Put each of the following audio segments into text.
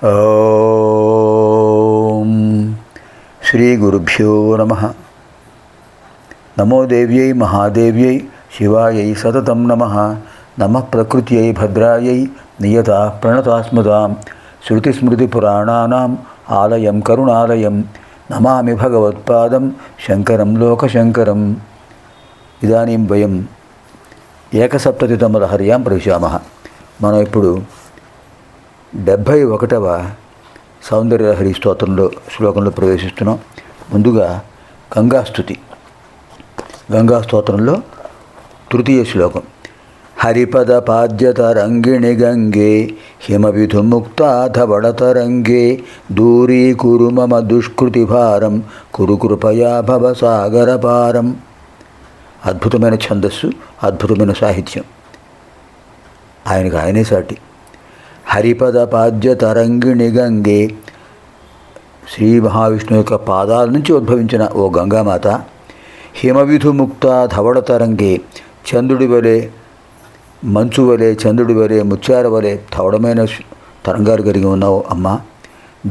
ఓం శ్రీ గురుభ్యో నమః. నమో దేవ్యై మహాదేవ్యై శివాయై సతతం నమః. నమః ప్రకృత్యై భద్రాయై నియతా ప్రణతాస్మదాం. శృతిస్మృతిపురాణానాం ఆలయం కరుణాలయం. నమామి భగవత్పాదం శంకరం లోకశంకరం. ఇదానీం వయం ఏకసప్తతితమలహర్యాం ప్రవిశామః. మనం ఇప్పుడు 71వ సౌందర్యలహరి శ్లోకంలో ప్రవేశిస్తున్నాం. ముందుగా గంగా స్తోత్రంలో తృతీయ శ్లోకం. హరిపద పాద్యతరంగిణి గంగే హిమవిధుముక్తాధవళతరంగే దూరీకురు మమ దుష్కృతిభారం కురు కృపయా భవసాగరపారం. అద్భుతమైన ఛందస్సు, అద్భుతమైన సాహిత్యం. ఆయనకు ఆయనే సాటి. హరిపద పాద్య తరంగిణి గంగే, శ్రీ మహావిష్ణువు యొక్క పాదాల నుంచి ఉద్భవించిన ఓ గంగామాత. హిమవిధుముక్త ధవళ తరంగే, చంద్రుడి వలె, మంచు వలె, చంద్రుడి వలె, ముత్యాల వలె ధవళమైన తరంగాలు కలిగి ఉన్నావు అమ్మ.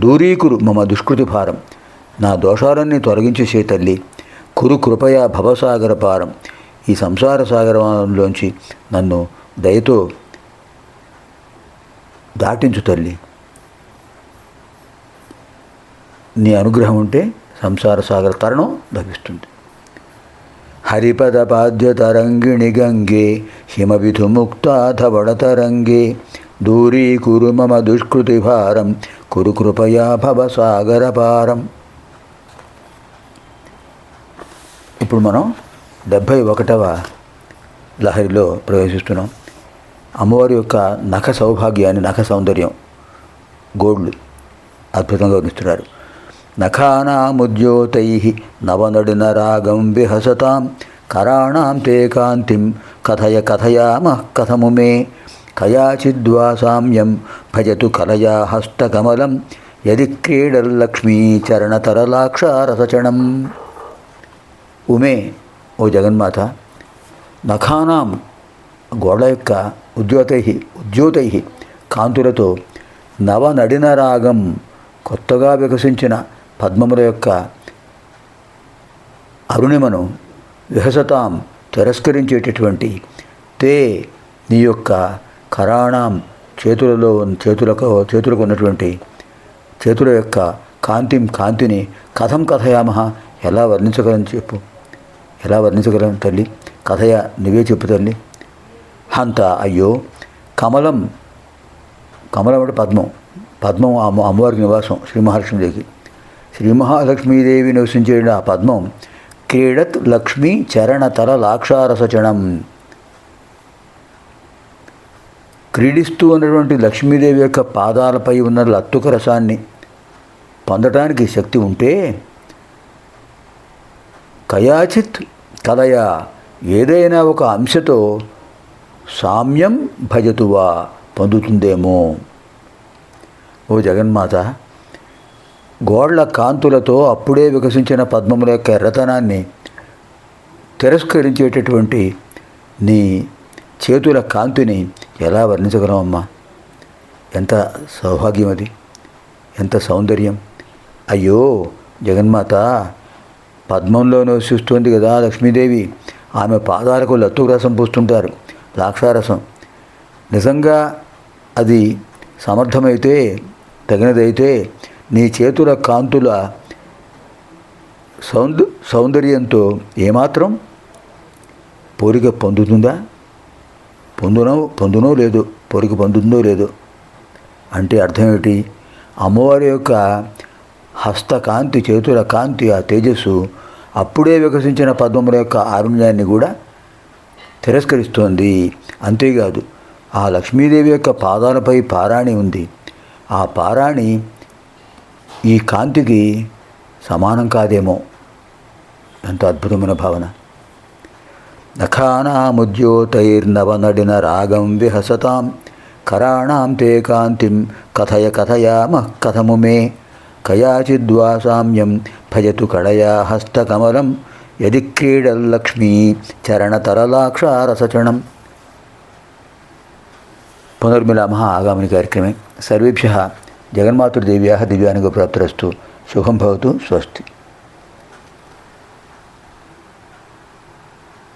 దూరీకురు మమ దుష్కృతి భారం, నా దోషాలన్నీ తొలగించేసే తల్లి. కురు కృపయా భవసాగర పారం, ఈ సంసార సాగరంలోంచి నన్ను దయతో దాటించు తల్లి. నీ అనుగ్రహం ఉంటే సంసార సాగర తరణం లభిస్తుంది. హరిపద పాద్య తరంగిణి గంగే హిమవిధుముక్తాధవళతరంగే దూరీకురు మమ దుష్కృతి భారం కురు కృపయా భవసాగర పారం. ఇప్పుడు మనం 71వ లహరిలో ప్రవేశిస్తున్నాం. అమ్మవారి యొక్క నఖ సౌభాగ్యాన్ని, నఖ సౌందర్యం, గోళ్ళు అద్భుతంగా వర్ణిస్తున్నారు. నఖానాముద్యోతై నవనడిన రాగం విహసతాం కరాణాం తే కాంతిం కథయామః కథము మే కయాచిద్వా సామ్యం భజతు కలయా హస్తకమలం యది క్రీడల్లక్ష్మీ చరణతరలాక్షారసచణం. ఉమే, ఓ జగన్మాత, నఖానాం గోడ యొక్క ఉద్యోతై కాంతులతో నవనడిన రాగం కొత్తగా వికసించిన పద్మముల యొక్క అరుణిమను విహసతాం తిరస్కరించేటటువంటి తే నీ యొక్క కరాణాం చేతులకు ఉన్నటువంటి చేతుల యొక్క కాంతిని కథం కథయామః ఎలా వర్ణించగలను చెప్పు, ఎలా వర్ణించగలను తల్లి, కథయ నువ్వే చెప్పు తల్లి. హంత అయ్యో, కమలం అంటే పద్మం అమ్మవారికి నివాసం శ్రీ మహాలక్ష్మీదేవి నివసించే ఆ పద్మం క్రీడత్ లక్ష్మీ చరణతల లాక్షారసచణం. క్రీడిస్తూ ఉన్నటువంటి లక్ష్మీదేవి యొక్క పాదాలపై ఉన్న లత్తుక రసాన్ని పొందటానికి శక్తి ఉంటే కయాచిత్ కలయా, ఏదైనా ఒక అంశతో సామ్యం భజతువా పొందుతుందేమో. ఓ జగన్మాత, గోళ్ల కాంతులతో అప్పుడే వికసించిన పద్మముల యొక్క ఎర్రతనాన్ని తిరస్కరించేటటువంటి నీ చేతుల కాంతిని ఎలా వర్ణించగలమమ్మా? ఎంత సౌభాగ్యం అది, ఎంత సౌందర్యం. అయ్యో జగన్మాత, పద్మంలో నివసిస్తుంది కదా లక్ష్మీదేవి, ఆమె పాదాలకు లత్తుకు రసం పూస్తుంటారు, లాక్షారసం. నిజంగా అది సమర్థమైతే, తగినదైతే నీ చేతుల కాంతుల సౌందర్యంతో ఏమాత్రం పోలిక పొందుతుందా? పొందునో లేదో, పోలిక పొందుతుందో లేదో అంటే అర్థం ఏమిటి? అమ్మవారి యొక్క హస్తకాంతి, చేతుల కాంతి, ఆ తేజస్సు అప్పుడే వికసించిన పద్మముల యొక్క ఆరుణ్యాన్ని కూడా తిరస్కరిస్తోంది. అంతేకాదు, ఆ లక్ష్మీదేవి యొక్క పాదాలపై పారాణి ఉంది. ఆ పారాణి ఈ కాంతికి సమానం కాదేమో. ఎంత అద్భుతమైన భావన. నఖానాముద్యోతైర్నవనడిన రాగం విహసతాం కరాణాం తే కాంతిం కథయామః కథము మే కయాచిద్వా సామ్యం భజతు కళయా హస్తకమలం యది క్రీడల్లక్ష్మీ చరణతరలాక్షారసచణం. పునర్మిలామः ఆగామిని కార్యక్రమే. సర్వేభ్యः జగన్మాతృదేవ్యాः దివ్యానుగ్రహ ప్రాప్తిరస్తు. శుభం భవతు. స్వస్తి.